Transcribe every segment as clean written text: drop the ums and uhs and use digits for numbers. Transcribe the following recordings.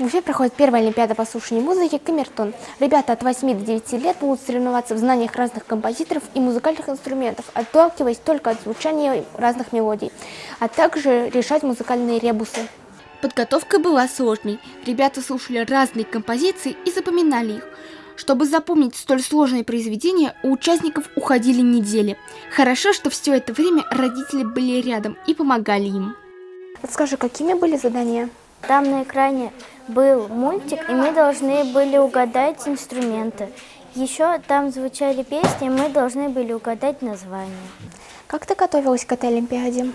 В Уфе проходит первая олимпиада по слушанию музыки «Камертон». Ребята от 8 до 9 лет будут соревноваться в знаниях разных композиторов и музыкальных инструментов, отталкиваясь только от звучания разных мелодий, а также решать музыкальные ребусы. Подготовка была сложной. Ребята слушали разные композиции и запоминали их. Чтобы запомнить столь сложные произведения, у участников уходили недели. Хорошо, что все это время родители были рядом и помогали им. Подскажи, какими были задания? Там на экране был мультик, и мы должны были угадать инструменты. Еще там звучали песни, и мы должны были угадать названия. Как ты готовилась к этой олимпиаде?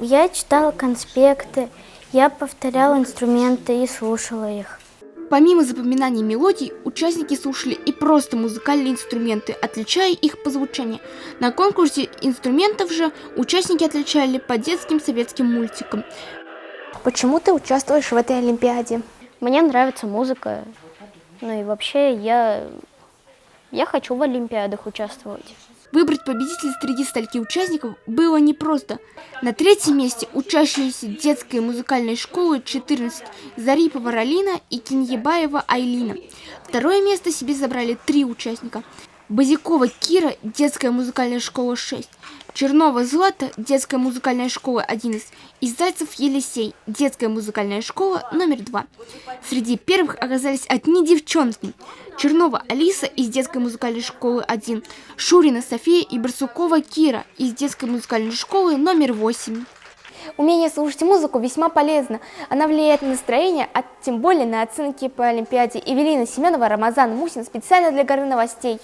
Я читала конспекты, я повторяла инструменты и слушала их. Помимо запоминания мелодий, участники слушали и просто музыкальные инструменты, отличая их по звучанию. На конкурсе инструментов же участники отличали по детским советским мультикам. Почему ты участвуешь в этой олимпиаде? Мне нравится музыка, ну и вообще я хочу в олимпиадах участвовать. Выбрать победителя среди стольких участников было непросто. На третьем месте учащиеся детской музыкальной школы 14 Зарипова Ралина и Киньебаева Айлина. Второе место себе забрали 3 участника. Базикова Кира, детская музыкальная школа 6, Чернова Злата, детская музыкальная школа 11 и Зайцев Елисей, детская музыкальная школа номер 2. Среди первых оказались одни девчонки. Чернова Алиса из детской музыкальной школы 1, Шурина София и Барсукова Кира из детской музыкальной школы номер 8. Умение слушать музыку весьма полезно. Она влияет на настроение, а тем более на оценки по олимпиаде. Эвелина Семенова, Рамазан Мусин специально для Горы новостей.